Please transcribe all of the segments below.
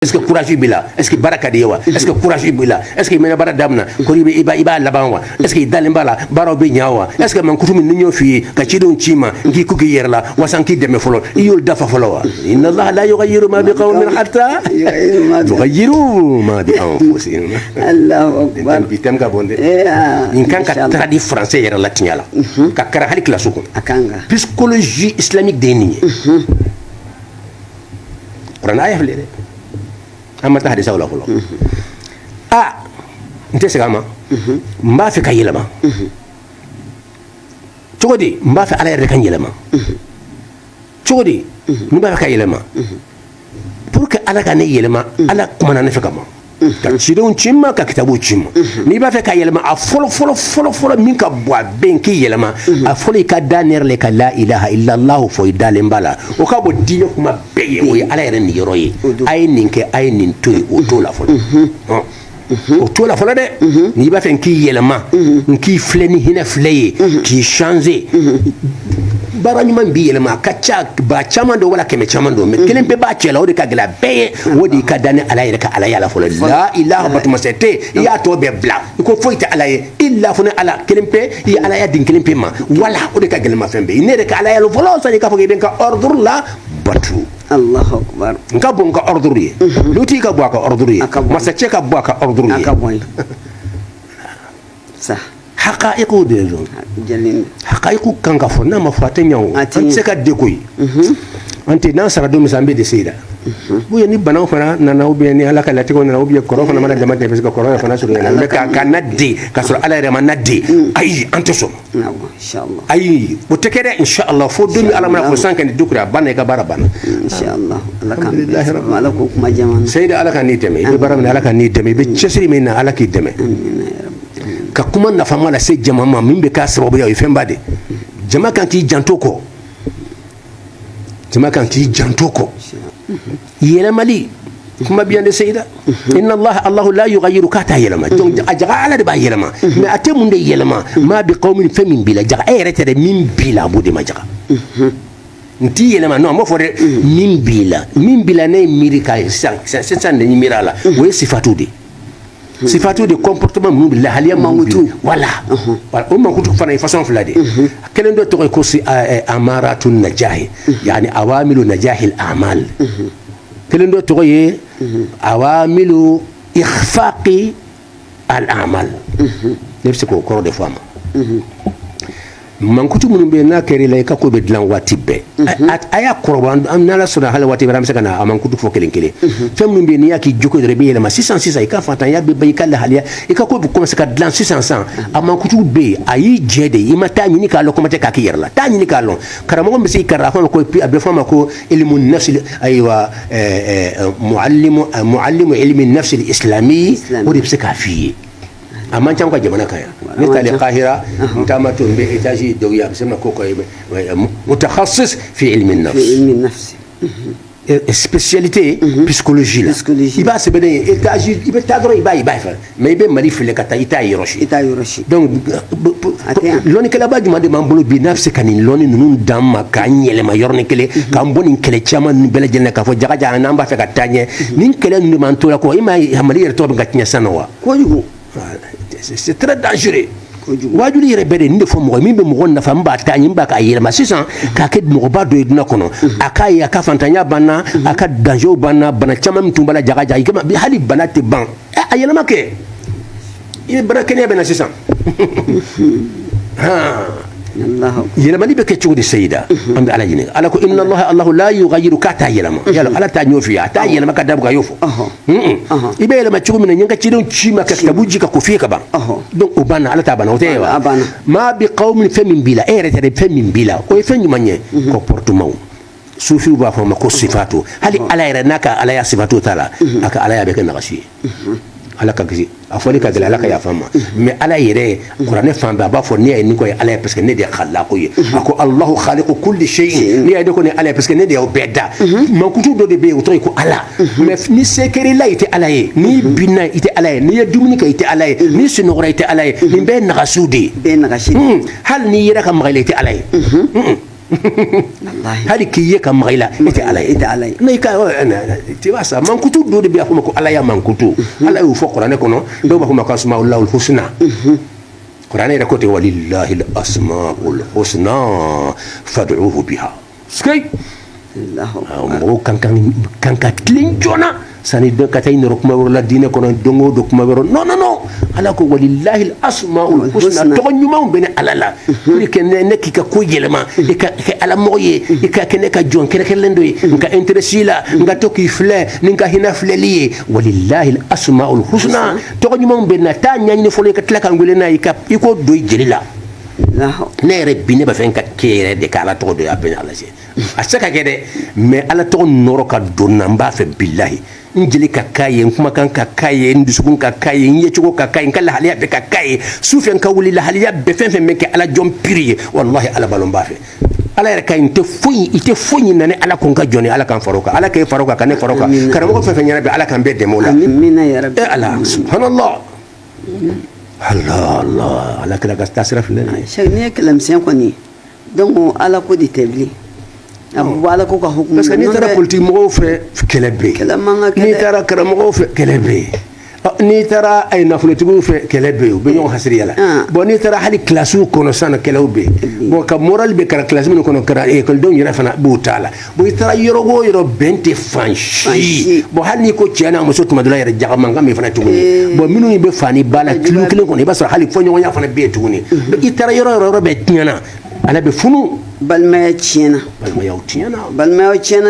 est-ce que courage bila est-ce que baraka de wa est-ce que courage bila est-ce que mena bara damna ko iba labanwa est-ce que dalimbala baro be nyawa est-ce que man kutumi ninyo fi ka cidon cima ngi kuki yerla wasanki deme folo yul dafa folo inna allah la yughayyiru ma biqawmin hatta yughayyiru ma bi anfusihim allahu akbar bitam ka bonde in kan ka tradi français yerla tinyala ka kara hali classe ko akanga psychologie islamique de ni rana ya flere amma ta hadisa wala folo nte segama mba fe ka yelema cogodi mba fe ala yerde kan yelema cogodi mba fe ka yelema pour que ala ka ne yelema ala kuma na ne fe kama ka cidon cimma ka kitabu cimma ni ba fe ka yelema a folo min ka bo ben ki yelema a folo ka daner le ka la ilaha illa allah fo idale mbala o ka bo diyo kuma beye o ala yere ni yoroye ay ninke ay nin toy o to la folo o to la folo de ni ba fe ki yelema ki fleni hina fleye ki changer barani man bi yelema kacha ba chaman do wala keme chaman do me kelen be ba chela o de ka gela beye o de ka dane ala yere ka ala yala folo la ilaha batuma sete ya to be bla ko foita ala illa funa ala kelen pe ya ala ya din kelen pe ma wala o de ka gela ma fembe ne de ka ala yala folo sa ka foge den ka ordre la batu allahu akbar nka bon ka ordre ye luti ka bo ka ordre ye masache ka bo ka ordre ye akaboy sa حقائق ديجون حقائق كان كفنا ما فاتنيو انت سكا ديكوي انت ناصر دوم سامبي دي سيدا بو يني بناو فنا ناناو بيني على كلا تيكون ناناو بي كورو فنا ما جماعه بس كورو فنا سوري انا كان ندي كسر على رما ندي اي انت سو ان شاء الله اي وتكره ان شاء الله فو دني على ما كسان كان دوكرا بان كبار بان ان شاء الله الله كان لله رب العالمين ما جمان سيدا على كان نيتمي ببرم على كان نيتمي بتشسري من على كيدمي ka kuma nafa mala se jama ma min be ka sababu ya ifemba de jama kan ki jantoko yela mali kuma biyan de sayida inna allah la yughayyiru kata yelama donc ajaga ala de ba yelama mais ate mun de yelama ma bi qaumin famin bila jaga ay rete de min bila budi ma jaga nti yelama no mo fode min bila ne mirika san de mirala we sifatu de sifatu de comportement mun billahi haliya mamutu wala o man kutu fana façon flade kelen do to ko si amaratun najah yani awamilu najahil a'mal kelen do to ye awamilu ikhfaqi al a'mal nefsi ko ko de fama man kutu mun be na kere lay ka ko be dilan wati be aya korban am na la sura hala wati ram saka na man kutu fo kelen fem mun be ni yaki joko de be ma 606 ka fatan ya be bay kala haliya e ka ko bu commencer ka dilan 600 am kutu be ayi jede ima ta ni ka lo komate ka ki yerla ta ni ka lo karamo be si kara fa ko pi abe fama ko ilmun nafs aywa muallimu ilmi nafs al-islami ko de ka fi amma can kwa jamana kaya misali qahira mtama to be etaji dawiya bisema ko mutakhasis fi ilmi an-nafs spécialité psychologie là il va se bene etaji il va tadro il va faire mais be mali file kata ita yiroshi donc loni kala ba juma de mambolo bi nafsi kanin loni nunun damma ka nyele ma yorne kele ka mboni kele chama ni bela jenne ka fo jaga jaga namba fe ka tanye nin kele ni mantola ko ima hamali yer to be gatnya sanowa ko yugo c'est très dangereux wajuli yere bede nde fo mo mi be mo na fa mba tanyi mba ka yele ma 600 ka ke mo ba do eduna kono akaya ka fantanya bana aka danger bana chama mtumbala jaga jaga kama bi hali bana te ban ayele make ile bana kenya bana 600 ha يلمني بكتشود السيدة أم على جنين على كو إن الله لا يغير كاتا يلما يلا على تانيو فيها تا يلما كداب غيوفو يبقى يلما تشوف من ينكا تشيلون شيما كتبوجي كوفيه كبا دون أبانا على تابانا وتيوا ما بقوم فمن بلا إيه رتري فمن بلا كوي فين يمانيه كوبورتمون سوفي وبافهم كو صفاتو هل على يرناك على يا صفاتو تلا أك على يا بكنا غشي ala kagisi afoli ka gele ala ka yafama mais ala yere qur'ane famba ba fo ni ay ni ko ala parce que ne de khallaqo ye ako allah khaliqu kulli shay'in ni ay de ko ne ala parce que ne de obeda man kutu do de be o to ko ala mais ni sekeri la ite ala ye ni bina ite ala ye ni dumuni ka ite ala ye ni sunura ite ala ye ni be nagasudi be nagashi hal ni yera ka magale ite ala ye hali kiye ka magila ite alay nay ka ti wasa man kutu do de biya kuma ko alaya man kutu ala yu fo qur'an ko no do ba kuma kasmaul husna qur'an ida ko te walillahi al asmaul husna fad'uhu biha skay Allah kan tlin jona sani do katay no kuma wala dine ko no dongo do kuma wero no ala ko walillahi al asmaul husna to nyuma ben alala ni ken ne ki ka ko yelema e ka ala moye e ka ken ka jon ken lendo ka interesila nga to ki fle ni ka hina fle li walillahi al asmaul husna to nyuma ben ta nyani fo le ka tlaka ngule na ka iko do jelila ne rebbine ba fen ka kere de kala to do ya ben ala je asaka kede me ala to noro ka donna mba fe billahi njeli ka kaye kuma kan ka kaye ndusukun ka kaye nyechugo ka kaye kala haliya be ka kaye sufen ka wuli la haliya be fen fen meke ala jom piri wallahi ala balon ba fe ala yɛrɛ ka ite foyi nane ala kun ka jɔni ala kan faroka ala k'e faroka ka ne faroka karamɔgɔ fɛn fɛn ɲɛna bi ala kan bɛɛ dɛmɛ o la ala subhanallah Allah ala kira ka tasira filɛ nin ye ne ye kɛlɛmisɛn kɔni donc ala ko de tɛ bilen a bɔ ala ko ka hukumu parce que n'i taara politique mɔgɔw fɛ kɛlɛ bɛ yen n'i taara karamɔgɔw fɛ kɛlɛ bɛ yen n'i taara ay nafolotigiw fɛ kɛlɛ bɛ yen u bɛ ɲɔgɔn hasiriya la bon n'i taara hali kilasiw kɔnɔ sisan kɛlɛw bɛ yen bon ka moral bɛ kɛra kilasi minnu kɔnɔ kɛra ekɔlidenw yɛrɛ fana b'o t'a la bon i taara yɔrɔ o yɔrɔ bɛn tɛ fan si bon hali n'i ko cɛ n'a muso tuma dɔ la yɛrɛ jaga mankan bɛ fana tuguni bon minnu bɛ fani ba la kilo kelen kɔnɔ i b'a sɔrɔ hali fɔɲɔgɔnya fana bɛ yen tuguni i taara yɔrɔ yɔrɔ bɛɛ tiɲɛna ala bɛ funu balimaya tiɲɛna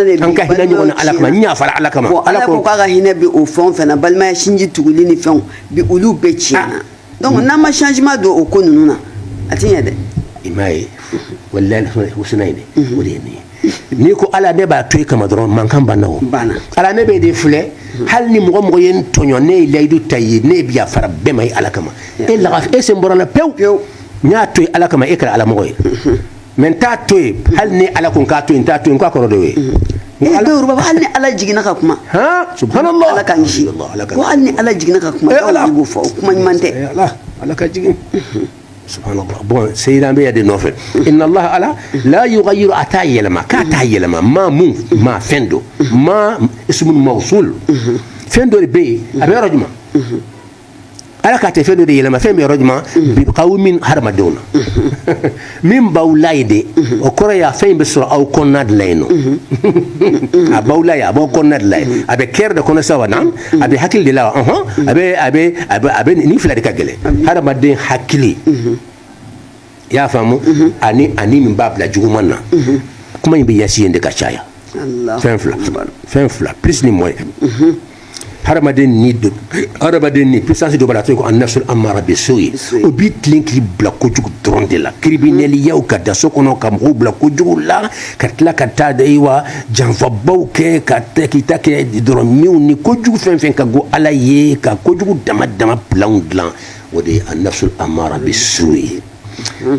de an ka hinɛ ɲɔgɔn na ala kama n y'a fara ala kama ala ko k'a ka hinɛ bi o fɛn o fɛn na balimaya sinji tuguli ni fɛnw bi olu bɛɛ tiɲɛna donc n'an ma changement don o ko ninnu na a tɛ ɲɛ dɛ i m'a ye walahi husna ye dɛ o de ye nin ye n'i ko ala ne b'a to i kama dɔrɔn mankan banna o ala ne bɛ de filɛ hali ni mɔgɔ ye n tɔɲɔ ne ye layidu ta ye ne bɛ yaafara bɛɛ ma ye ala kama e sen bɔra la pewu n y'a to ala kama e kɛra ala mɔgɔ ye mais n t'a to yen hali ni ala ko n k'a to yen n t'a to yen n k'a kɔrɔ de ye hali ni ala jiginna ka kuma subhanallah ala k'an kisi ko hali ni ala jiginna ka kuma dɔw b'o fɔ kuma ɲuman tɛ ala ka jigin subhanallah bon seyidan bɛ de nɔfɛ inna allah ala la yughayyiru a t'a yɛlɛma k'a t'a yɛlɛma ma fɛn do ma ismun mawsul fɛn dɔ de bɛ yen a bɛ yɔrɔ jumɛn ala ka tɛ fɛn dɔ de yɛlɛma fɛn bɛ yɔrɔ jumɛn bi qawmin hadamadenw na min b'aw la ye de o kɔrɔ ye a fɛn in bɛ sɔrɔ aw kɔnɔna de la yen nɔ a b'aw la ye a b'aw kɔnɔna de la yen a bɛ kɛr de kɔnɔ sa wa na a bɛ hakili de la wa a bɛ nin fila de ka gɛlɛn hadamaden hakili i y'a faamu ani min b'a bila juguman na kuma in bɛ yasi yen de ka caya fɛn fila plus ni moyen hadamaden ni puissance dɔ b'a la to ko an-nafsul amara bis-su'i o b'i tilen k'i bila kojugu dɔrɔn de la crimineliyaw ka da so kɔnɔ ka mɔgɔw bila kojugu la ka tila ka taa wa janfabaw kɛ k'i ta kɛ dɔrɔn minw ni kojugu fɛn fɛn ka go ala ye ka kojugu dama dama pilanw dilan o de ye an-nafsul amara bis-su'i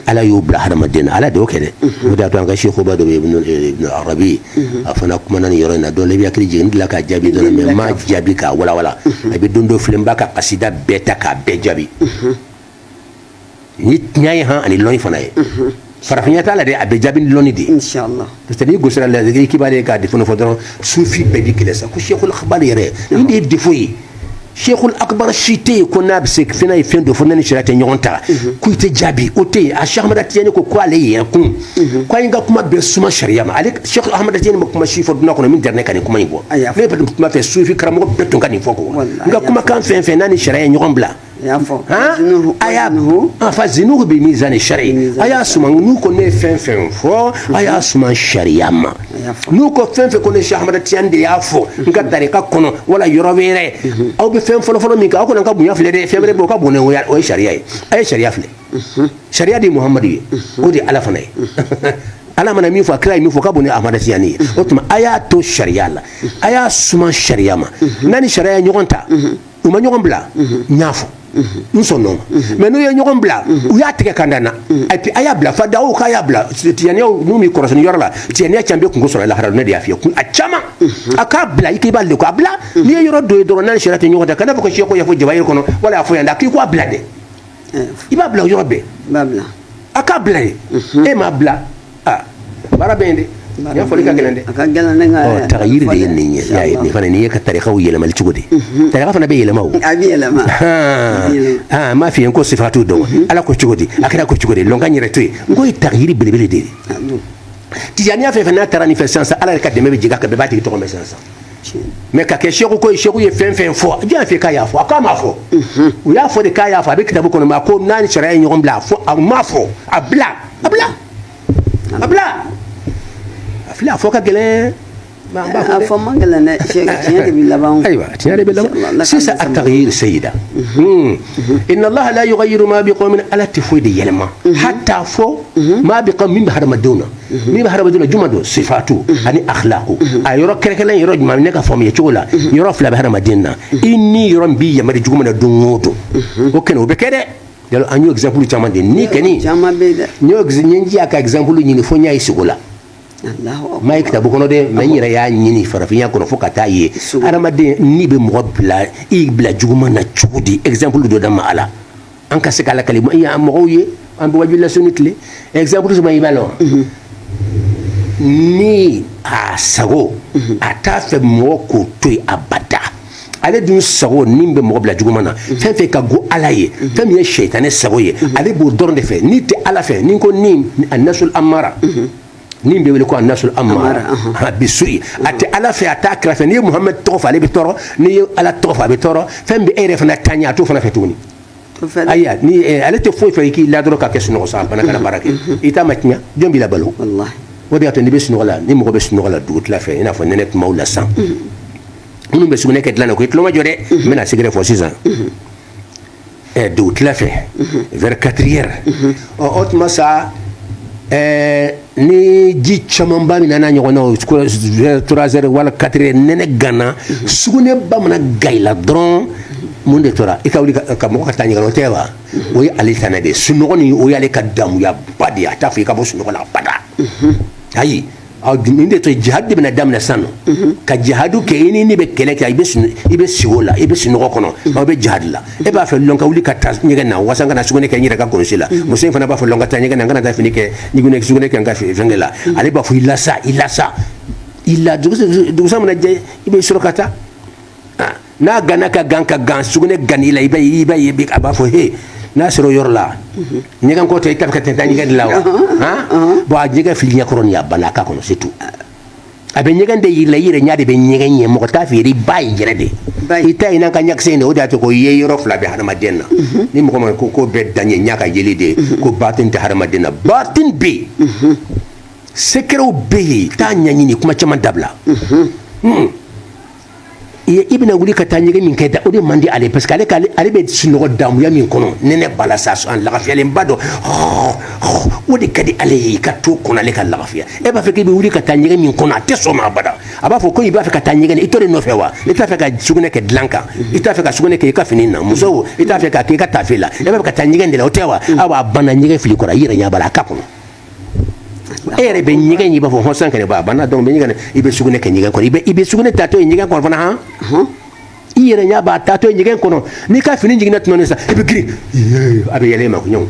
ala y'o bila hadamaden na ala de y'o kɛ dɛ o de y'a to an ka sekuba dɔ bɛ ibn arabi a fana kumana nin yɔrɔ in na dɔn la i bɛ hakili jigin n delila k'a jaabi dɔrɔn mɛ n m'a jaabi k'a walawala a bɛ don dɔ filɛ n b'a ka kasida bɛɛ ta k'a bɛɛ jaabi ni tiɲɛ ye han ani lɔnni fana ye farafinya t'a la dɛ a bɛ jaabi ni lɔnni de ye parce que n'i gosira la i kibaruya k'a de fana fɔ dɔrɔn sufi bɛɛ bi kɛlɛ sa ko sekul akbar yɛrɛ nin de ye défaut ye Sheikhul Akbar si tɛ yen ko n'a bɛ se fɛn ye fɛn dɔ fɔ ne ni sariya tɛ ɲɔgɔn ta ko i tɛ jaabi o tɛ yen a Cheikh Ahmad Tijani ko ale yɛrɛ kun ko an ka kuma bɛɛ suma sariya ma ale Cheikh Ahmad Tijani ma kuma si fɔ dunan kɔnɔ min dara ne ka nin kuma in fɔ ne bɛ kuma fɛ sufi karamɔgɔ bɛɛ tun ka nin fɔ ko n ka kumakan fɛn fɛn n'a ni sariya ye ɲɔgɔn bila fa zinuhu bi mizani shari a y'a suma n'u ko ne ye fɛn fɛn fɔ a y'a suma sariya ma n'u ko fɛn fɛn ko ne Cheikh Ahmad Tijani de y'a fɔ n ka tarika kɔnɔ wala yɔrɔ wɛrɛ aw bɛ fɛn fɔlɔfɔlɔ min kɛ aw kana ka bonya filɛ dɛ fɛn wɛrɛ bɛ o ka bon o ye sariya ye a ye sariya filɛ sariya de ye Muhamadu ye o de ye ala fana ye ala mana min fɔ kira ye min fɔ ka bon ni Ahmad Tijani ye o tuma a y'a to sariya la a y'a suma sariya ma n'a ni sariya ye ɲɔgɔn ta u ma ɲɔgɔn bila n y'a fɔ n sɔnn'o ma mais n'u ye ɲɔgɔn bila u y'a tigɛ ka dan na et puis a y'a bila fa daw k'a y'a bila tijaniyaw n'u m'i kɔrɔsɔni yɔrɔ la tijaniya caman bɛ kungo sɔrɔ lahara ne de y'a f'i ye a caman a k'a bila i k'i b'ale de ko a bila n'i ye yɔrɔ dɔ ye dɔrɔn n'a ni sariya tɛ ɲɔgɔn ta kana fɔ ko seko y'a fɔ jabayiri kɔnɔ wala y'a fɔ yan dɛ k'i k'a bila dɛ i b'a bila o yɔrɔ bɛɛ a k'a bila ye e m'a bila bara bende ya fo ka gelande aka gelande nga taghyir de ni ya ni fana ni ka tariqa wi yela mal chugudi tariqa fana be yela maw abi yela ma ma fi ko sifatu do ala ko chugudi akira ko chugudi longa nyire tuy ngoy taghyir bilibili de tijani afa fana tarani fe sansa ala ka de me jiga ka be bati to me sansa mais ka ke sheku ko sheku ye fen fo ja fe ka ya fo aka ma fo u ya fo de ka ya fo be kitabu ko ma ko nani sharia nyon bla fo ma fo abla afla fo ka gele ما فما قالنا شيء تياري باللبان ايوه تياري باللبان سيسا التغيير سيدا ان الله لا يغير ما بقوم على تفويد يلما حتى فو ما بقوم من بحر مدونا من بحر مدونا جمدو صفاته يعني اخلاقه ايرو كركلا يرو ما نك فم يچولا يرو فلا بحر مدينه اني يرم بي يمر جمنا دونوتو وكنو بكده يلو انيو اكزامبل تشامان دي ني كني تشامان بيدا نيو نينجي اكا اكزامبل ني فونيا يسولا ما يكتب كونو دي ما يرا يا نيني فرافيا كونو فوكاتا يي ارامدي ني بي مغبلا اي بلا جوما نا تشودي اكزامبل دو دما على انكا سكالا كلمه يا مغوي ام بواجي لا سونيتلي اكزامبل ما يبالو ni a sago a ta fe moko toy abada ale dun sago nimbe mo bla jugumana fe fe ka go alaye fe mi shaytan sago ye ale bo dornde fe ni te ala fe ni ko ni annasul amara nimbe wele ko annasul amara bisui ate ala fe atakra fe ni muhammad tofa ale bitoro ni ala tofa bitoro fe mbi ere fe na tanya to fa na fetuni aya ni ale te fo fe ki la dro ka kesu no sa bana kana barake ita matnya jombi la balo wallahi wodi atani be sinola ni mo be sinola dut la fe ina fo nenet maula san munu be sugune ket lana ko itlo ma jode mena sigre fo 6 ans dut la fe vers 4h o otma sa ni ji chaman ba mi nana nyono 3h wala 4h nene gana sugune ba mana gaila dron munde tora ikawli ka mo ka tanya no tewa o ya ali tanade suno ni o ya le kadamu ya badi ata fi ka bo suno la bada ayi aw dinde to jihad ibn adam na sano ka jihadu ke ini ni be kele ka ibe siwola ibe sino kono aw be jihad la e ba fe lonka wuli ka tas nyega na wasanga na sugune ke nyira ka konsila musen fana ba fe lonka ta nyega na ngana ta finike nyigune sugune ke nga fengela ale ba fu ilasa illa dugusa mana je ibe surokata na gana ka ganka gan sugune ganila ibe aba fo he na sero yorla nyegan ko tay kafka tan nyegan lawa bo a nyega fili nyakoron ya banaka kono c'est tout abe nyegan de yila yire nyaade be nyegan nye mo ta fi ri bay jerede ita ina kan nyak sene o date ko ye yoro fla be hada madenna ni mo ko be danye nyaka yelide ko batin te hada madenna batin be sekero be ta nyani ni kuma chama dabla ibn wuli ka tanyege min kayda ode mandi ale parce que ale be sunogo damu ya min kono nene bala sa so an lafiya len bado ode kadi ale ka to kono ale ka lafiya e ba fe ke be wuli ka tanyege min kono te so ma bada aba fo ko iba fe ka tanyege ni itore no fe wa ita fe ka sugune ke dlanka ita fe ka sugune ke ka finina muso ita fe ka ke ka tafela e ba ka tanyege ndela otewa aba bana nyege fili ko ra yire nya bala ka kono ere be nyige nyiba fo hosan kane ba bana donc be nyigane ibe sugune ke nyiga ko ibe sugune tato nyiga ko fana ha ire nya ba tato nyiga ko no ni ka fini nyigina tno sa ibe gri abe yele ma ko nyon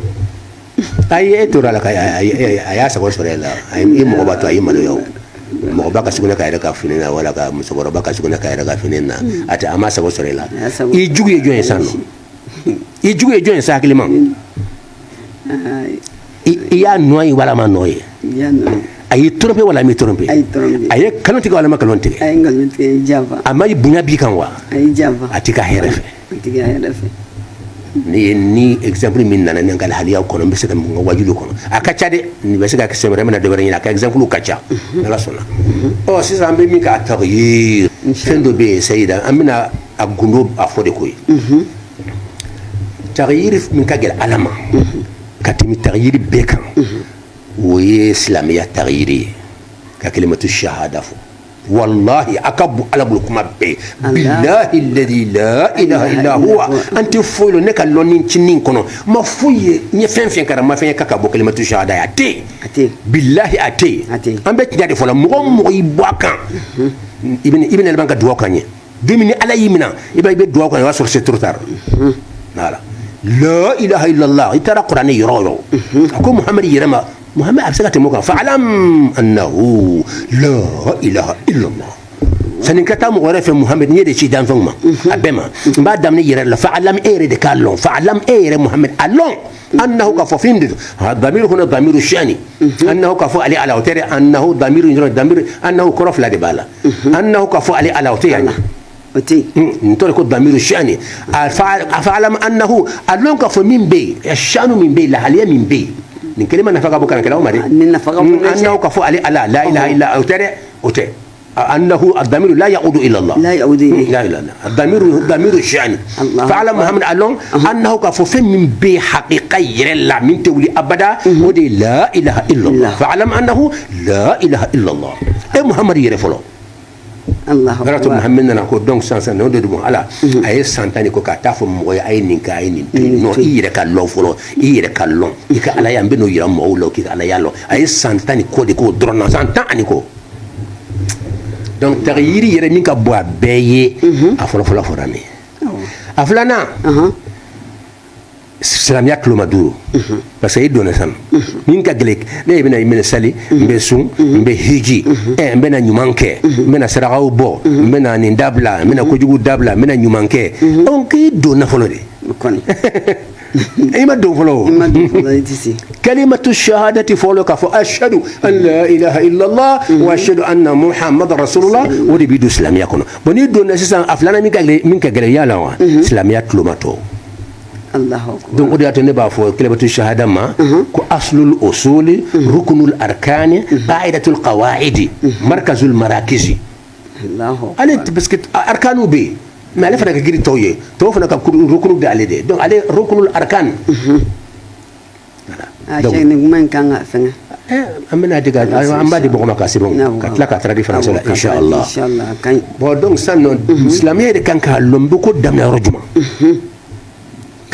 ay to rala ka ay sa ko sorela ay mo ba to ay malo yo mo ba ka sugune ka ira ka fini na wala ka musogoro ba ka sugune ka ira ka fini na ata ama sa ko sorela i jugu ye joyen sano i jugu ye joyen sa kliman iya noy wala ma noy ay trompe wala mi trompe ay kalonti wala ma kalonti ay kalonti java amay bunya bi kan wa ay java atika herefe ni exemple min nana ngal haliya ko no mbese kam wajulu ko akacha de ni bese ka semere mena de werina ka exemple kacha la sona o si zambe mi ka taghyir fendo be sayida amina agundo afode koy taghyir min ka gel alama katimi taghyir bekan وي اسلاميه تغييري كلمه الشهاده والله اكب على بلكم بالله الذي لا اله الا هو انت فويل نك لونين تشنين كونو ما فوي ني فين كرا ما فين كاكا كلمه الشهاده اتي بالله اتي ام بيت دي فلا مو يبوكان ابن البنك دوكاني دمني على يمنا يبقى دوا كان واسر سترتار لا اله الا الله ترى قران يرو اكو محمد يرما محمد أبسكت موكا فاعلم أنه لا إله إلا الله سنكتا مغرف محمد نيري شي دان فما أبما بعد دام نيري فاعلم إيري دكالون فاعلم إيري محمد ألون أنه كفو فين الضمير هنا ضمير الشأني أنه كفو علي على وتر أنه ضمير أنه كرف لا دبالة أنه كفو علي على وتر يعني نقول لك ضمير الشأني فاعلم أنه ألون كفو من بي الشأن من بي لحاليا من بي من كلمة نفقه بكرة كلام مري أنه كفو علي على لا إله إلا وتر أنه الضمير لا يعود إلى الله لا يعود إليه لا لا لا الضمير ضمير الشأن فعلم محمد ألون أنه كفو من بي حقيقي لا من تولي أبدا ودي لا إله إلا الله فعلم أنه لا إله إلا الله إيه محمد يرفلو الله أكبر محمد نقول دونك سانسان نودي دمو على أي سانتاني كو كاتافو موي أي نينكا أي نين نو إيرا كالون فلو إيرا كالون إيكا على يامبنو يرام مولو كي على يالو أي سانتاني كو دي كو درنا سانتاني كو donc tagiri yere min ka bo abeye afolo folo forami aflana islamia klomaduro parce que idona sam min ka glek ne bena min sali mbe sun mbe hiji mbe na nyumanke mbe na saragaw bo mbe na nindabla mbe na kojugu dabla mbe na nyumanke on ki dona folo de kon إما دون فلو كلمة الشهادة فولو كفو أشهد أن لا إله إلا الله وأشهد أن محمد رسول الله ودي بيدو إسلام يكون بني دون أساسا أفلانا من كجريا لا إسلام يطلماتو الله أكبر دون ودي أتنبأ فو كلمة الشهادة ما كأصل الأصول ركن الأركان قاعدة القواعد مركز المراكز الله أكبر أنت بس أركانه بي ما لفنا كجري تويه توفنا كركن ده عليه ده دون عليه ركن الأركان عشان نقوم كان فين أمنا ديجا أم بعد بقوم كاسبون كتلا كتلا دي فرنسا إن شاء الله إن شاء الله كان بدون سنة إسلامية ده كان كهلم بكو دمنا رجما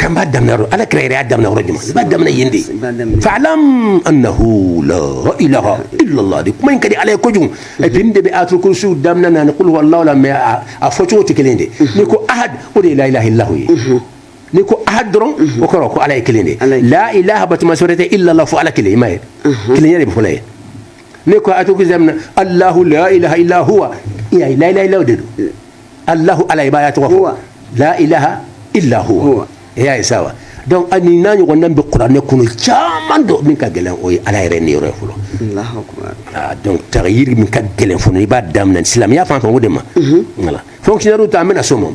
كان بعد دمنا على كريرة دمنا رجما بعد دمنا يندي فعلم أنه لا إله إلا الله دي ما ينكدي عليه كوجون أبين دي بأترك كرسي دمنا نقول هو الله لما أفوتوا تكلين دي نكو أحد ودي لا إله إلا هو نكو أحد درون وكروكو على كلين دي لا إله بتمسورته إلا الله فعلى كلين ما كلين يلي بفلاي نكو أتوك زمنا الله لا إله إلا هو يا لا إله إلا هو الله على عبادته هو لا إله إلا هو يا إسوا donc ani nani wonnan be qur'an ko no chamando min ka gelen o ala reni refolo Allahu akbar donc tagir min ka gelen fo ni ba dam nan islam ya fa fa wodema wala fonctionnaire ta amena somo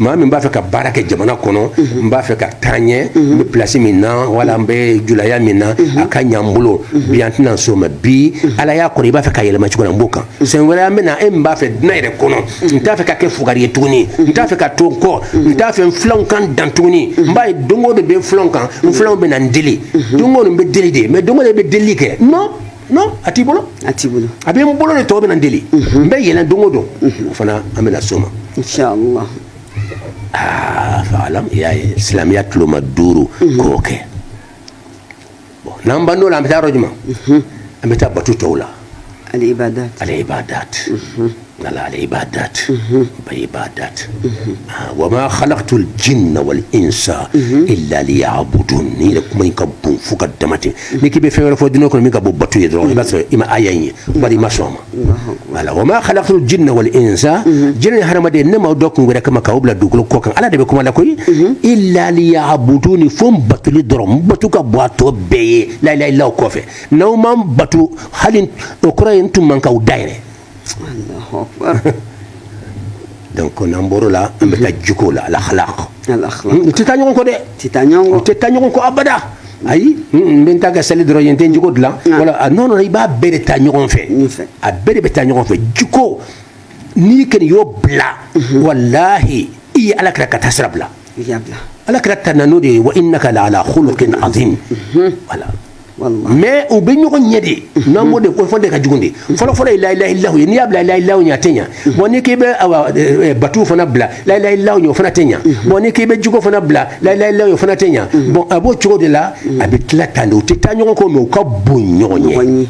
ma min ba fa ka baraka jamana kono mba fa ka tanye me place mina wala mbe julaya mina akanya mbulo biantina soma bi ala ya ko ba fa ka yelema chukona mbuka sen wala amena mba fa naire kono nta fa ka ke fugari tuni nta fa ka tonko nta fa flan kan dantuni mba dongo de be flan kan flan be nan deli dongo be deli de mais dongo be deli ke non atibolo abi mbolo ne to be nan deli mbe yela dongo do fana amena soma inshallah fa'alam ya islamiyat lo maduru koke bon namba no la meta rojuma ameta batu tawla العبادات العبادات بعبادات وما خلقت الجن والإنس إلا ليعبدوني لكم يكبون فوق الدمات نيكي بفعل فودينو كن ميكا بوباتو يدرون بس إما آيين بدي ما شوما وما خلقت الجن والإنس جن هرم دي نما دوكم غير كما كوبلا دوغلو كوكان على دبي كما لاكوي إلا ليعبدوني فم باتو لدرون باتو كبواتو بي لا لا لا كوفي نوما باتو حالين أكره أنتم من كاو دايره الله أكبر donc namboro la ambeta jiko la akhlaq تتانيون ko de titanyongo ko abada ayi mbenta ga sali dro yente jiko dla wala non iba bere tanyon fe a bere betanyon fe jiko ni ken yo bla wallahi i ala kra katasrabla yabla ala kra tananudi wa innaka la ala khuluqin azim wala mais o be ñoko ñedi namo de ko fonde ka jugundi folo la ilaha illallah ni abla la ilaha illallah ñatenya woni ke be batu fona bla la ilaha illallah ño fona tenya woni ke be jugo fona bla la ilaha illallah fona tenya bon abo chogo de la abi tlatando te tanyo ko me ka bonyo ñe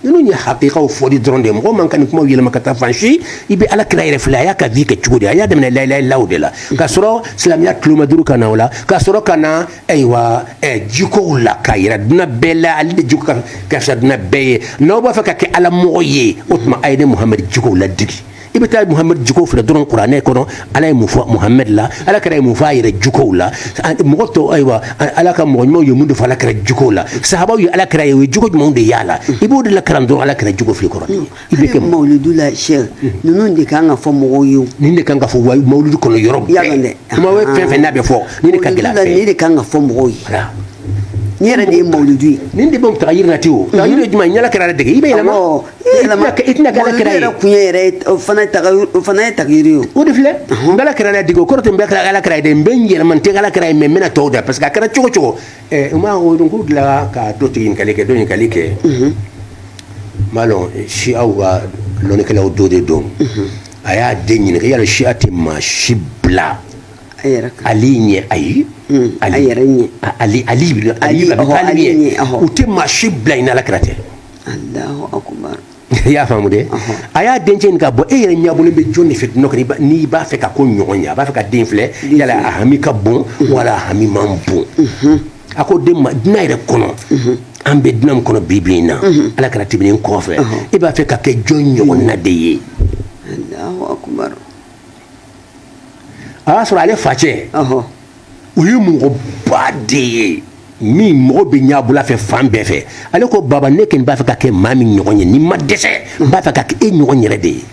ninnu ye haqiqaw fɔli dɔrɔn de mɔgɔ man ka nin kumaw yɛlɛma ka taa fan si i bɛ ala kira yɛrɛ filɛ a y'a ka vie kɛ cogo di a y'a daminɛ la ilaha illallah de la k'a sɔrɔ silamɛya kilomɛ duuru ka na o la k'a sɔrɔ ka na ayiwa jikow la k'a yira dunan bɛɛ la ale de jiko ka fisa dunan bɛɛ ye n'aw b'a fɛ ka kɛ ala mɔgɔ ye o tuma a ye ne muhamadi jikow ladigi i bɛ taa muhamadi jikow filɛ dɔrɔn kuranɛ kɔnɔ ala ye mun fɔ muhamadi la ala kɛra ye mun fɔ a yɛrɛ jikow la mɔgɔ tɔw ayiwa ala ka mɔgɔ ɲumanw ye mun de fɔ ala kɛra jikow la sahabaw ye ala kɛra ye o ye jogo ɲumanw de y'a la i b'o de la kalan dɔrɔn ala kɛra jogo filɛ kɔrɔ i bɛ kɛ mawludu la shɛ ninnu de kan ka fɔ mɔgɔw ye nin de kan ka fɔ wa mawludu kɔnɔ yɔrɔ bɛɛ kuma wɛrɛ fɛn fɛn n'a bɛ fɔ nin de ka gɛlɛ a fɛ nin de kan ka fɔ mɔgɔw ye ni yɛrɛ de ye mawludu ye nin de bɛ taga yiri na ten o taga yiri ye jumɛn ye ala kɛra dege i bɛ yɛlɛma i tɛna kɛ ala kɛra ye yɛrɛ kun ye yɛrɛ o fana ye taga yiri ye o de filɛ n bɛ ala kɛra la dege o kɔrɔ tɛ n bɛ ala kɛra ye dɛ n bɛ n yɛlɛma n tɛ ala kɛra ye mɛ n bɛna tɔw da parce que a kɛra cogo cogo n m'a ko ko dilan ka dɔ tigi ɲininkali kɛ dɔ ɲininkali kɛ n b'a dɔn siyaw ka lɔnnikɛlaw dɔ de don a y'a den ɲininka yala siya tɛ maa si bila ali ɲɛ ayi ali u tɛ maa si bila in ala kɛra tɛ Allahu akbar i y'a faamu dɛ a y'a dencɛ ɲininka bɔ e yɛrɛ ɲɛbolo bɛ jɔn de fɛ dunɔ kan n'i b'a fɛ ka ko ɲɔgɔn ye a b'a fɛ ka den filɛ yala a hami ka bon wala a hami man bon a ko den ma dunan yɛrɛ kɔnɔ an bɛ dunan min kɔnɔ bi in na ala kɛra tɛmɛnen kɔfɛ e b'a fɛ ka kɛ jɔn ɲɔgɔn na de ye Allahu akbar a y'a sɔrɔ ale facɛ o ye mɔgɔba de ye min mɔgɔ bɛ ɲɛ bolo a fɛ fan bɛɛ fɛ ale ko baba ne kɔni b'a fɛ ka kɛ maa min ɲɔgɔn ye ni ma dɛsɛ n b'a fɛ ka kɛ e ɲɔgɔn yɛrɛ de ye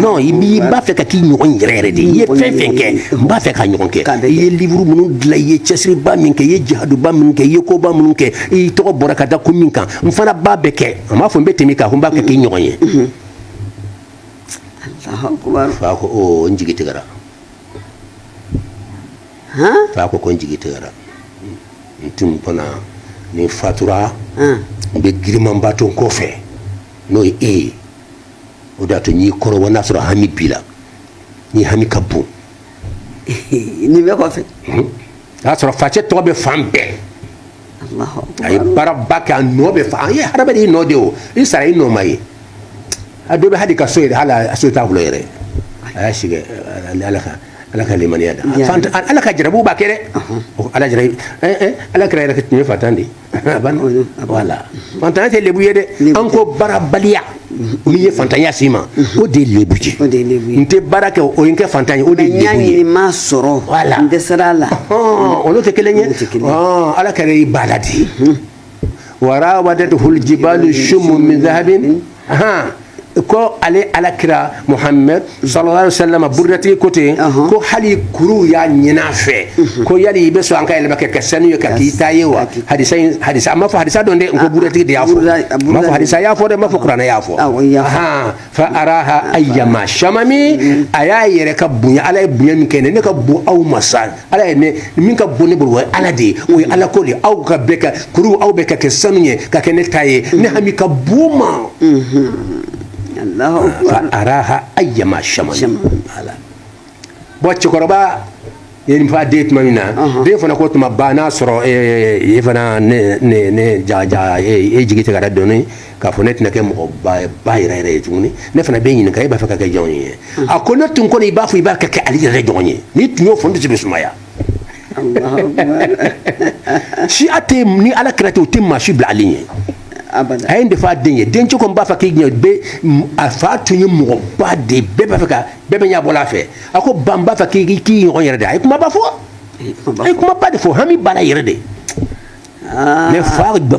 non i b'a fɛ ka k'i ɲɔgɔn yɛrɛ yɛrɛ de ye i ye fɛn fɛn kɛ n b'a fɛ ka ɲɔgɔn kɛ i ye livre minnu dilan i ye cɛsiriba min kɛ i ye jihaduba minnu kɛ i ye koba minnu kɛ i tɔgɔ bɔra ka da ko min kan n fana b'a bɛɛ kɛ a m'a fɔ n bɛ tɛmɛ kan ko n b'a kɛ k'i ɲɔgɔn ye fa ko n jigi tigɛra fa ko n jigi tigɛra n tun fana ni fatura n bɛ girimanba to n kɔfɛ n'o ye e ye o de y'a to n y'i kɔrɔ wa n'a sɔrɔ hami b'i la ni hami ka bon nin bɛ kɔfɛ a y'a sɔrɔ facɛ tɔgɔ bɛ fan bɛɛ a ye baaraba kɛ a nɔ bɛ fan ye hadamaden nɔ de o i sara i nɔ ma ye a dɔ bɛ hali ka so yɛrɛ hali a so t'a bolo yɛrɛ a y'a sigi ala ka limaniya da ala ka jarabu b'a kɛ dɛ ala jarabi ala kɛra yɛrɛ tun ye fatan de wala fantanya tɛ lebu ye dɛ an ko baarabaliya min ye fantanya s'i ma o de ye lebu ye n tɛ baara kɛ o ye n kɛ fantan ye o de ye lebu ye n m'a sɔrɔ n dɛsɛra a la olu tɛ kelen ye ala kɛra i ba la de warawadatuhu ljibalu shummu min dhahabin ko ale alakira muhammad sallallahu alaihi wasallam burdatigi ko ten ko hali kuru y'a ɲin'a fɛ ko yali i bɛ sɔn an ka yɛlɛma kɛ sanu ye ka k'i ta ye wa hadisa a ma fɔ hadisa dɔn dɛ n ko burdatigi de y'a fɔ ma fɔ hadisa y'a fɔ dɛ ma fɔ kuranɛ y'a fɔ fa araha ayyama shamami a y'a yɛrɛ ka bonya ala ye bonya min kɛ ne ka bon aw ma sa ala ye ne min ka bon ne bolo o ye ala de ye o ye ala ko de aw ka bɛɛ ka kuru aw bɛɛ ka kɛ sanu ye ka kɛ ne ta ye ne hami ka bon ma fa araha ayyama shamami bon cɛkɔrɔba ye nin fɔ den tuma min na den fana ko tuma ba n'a sɔrɔ e fana ne jaja e jigi tigɛra dɔɔni k'a fɔ ne tɛna kɛ mɔgɔba yɛrɛ yɛrɛ ye tuguni ne fana bɛ ɲininka e b'a fɛ ka kɛ jɔn ye a ko ne tun kɔni i b'a fɔ i b'a kɛ ale yɛrɛ jɔn ye n'i tun y'o fɔ n tɛ se bɛ sumaya siya tɛ ni ala kɛra ten o tɛ maa si bila ale ɲɛ a ye n de fɔ a den ye den cogo n b'a fɛ k'i ɲɛ a fa tun ye mɔgɔba de bɛɛ b'a fɛ ka bɛɛ bɛ ɲɛ bɔla a fɛ a ko ba n b'a fɛ k'i ɲɔgɔn yɛrɛ de a ye kumaba fɔ a ye kumaba de fɔ hami b'a la yɛrɛ de mɛ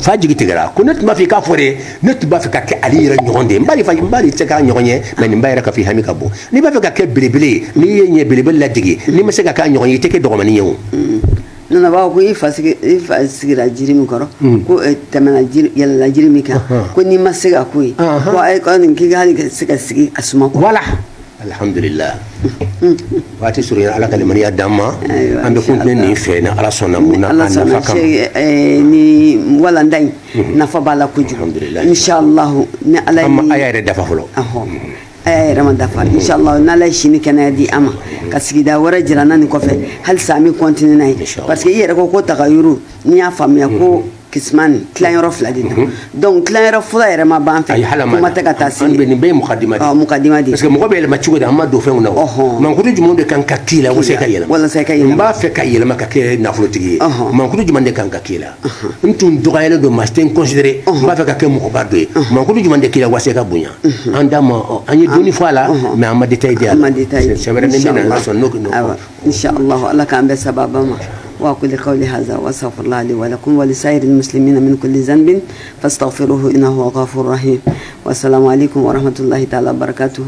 fa jigi tigɛra ko ne tun b'a fɛ i k'a fɔ de ne tun b'a fɛ ka kɛ ale yɛrɛ ɲɔgɔn de ye n b'a de tɛ k'a ɲɔgɔn ye mɛ nin b'a yɛrɛ ka fɔ i hami ka bon n'i b'a fɛ ka kɛ belebele ye n'i ye ɲɛ belebele ladege n'i ma se ka k'a ɲɔgɔn ye i tɛ kɛ dɔgɔmanin ye o nana b'a ko i fa sigira jiri min kɔrɔ ko tɛmɛna yɛlɛla jiri min kan ko n'i ma se ka ko ye ko a ye nin k'i ka hali ka se ka sigi a suma kɔrɔ wala alhamdulillah waati surunya ala ka limaniya d'an ma an bɛ continuer nin fɛ ni ala sɔnna mun na a nafa kama ni walanda in nafa b'a la kojugu inshallah ni ala ye a y'a yɛrɛ dafa fɔlɔ a y'a yɛrɛ ma dafa inshallah n'ala ye sini kɛnɛya di an ma ka sigida wɛrɛ jira na nin kɔfɛ halisa an bɛ continuer n'a ye parce que i yɛrɛ ko tagayuru n'i y'a faamuya ko kismani tila yɔrɔ fila de don donc tila yɔrɔ fɔlɔ yɛrɛ ma ban fɛ kuma tɛ ka taa se an bɛ nin bɛɛ ye mukaddima de parce que mɔgɔ bɛ yɛlɛma cogo di an ma don fɛnw na mankuru jumɛn de kan ka k'i la walasa i ka yɛlɛma walasa i ka yɛlɛma n b'a fɛ ka yɛlɛma ka kɛ nafolotigi ye mankuru jumɛn de kan ka k'i la n tun dɔgɔyalen don maa tɛ n considéré n b'a fɛ ka kɛ mɔgɔba dɔ ye mankuru jumɛn de k'i la walasa i ka bonya an da ma an ye dɔɔni fɔ a la mais an ma détail di a la c'est vrai ni bɛ na sɔn n'o inshallah Allah k'an bɛ sababa ma وأقول قولي هذا وأستغفر الله لي ولكم ولسائر المسلمين من كل ذنب فاستغفروه إنه هو غفور رحيم والسلام عليكم ورحمة الله تعالى وبركاته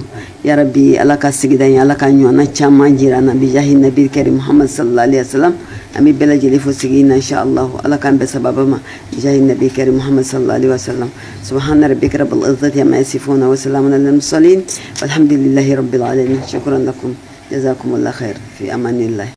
يا ربي الله كسجدان يا الله كنيونا كمان جيرانا بجاه النبي الكريم محمد صلى الله عليه وسلم أمي بلا جليف وسجينا إن شاء الله الله كان بسبب ما بجاه النبي الكريم محمد صلى الله عليه وسلم سبحان ربك رب العزة عما يصفون وسلام على المرسلين والحمد لله رب العالمين شكرا لكم جزاكم الله خير في أمان الله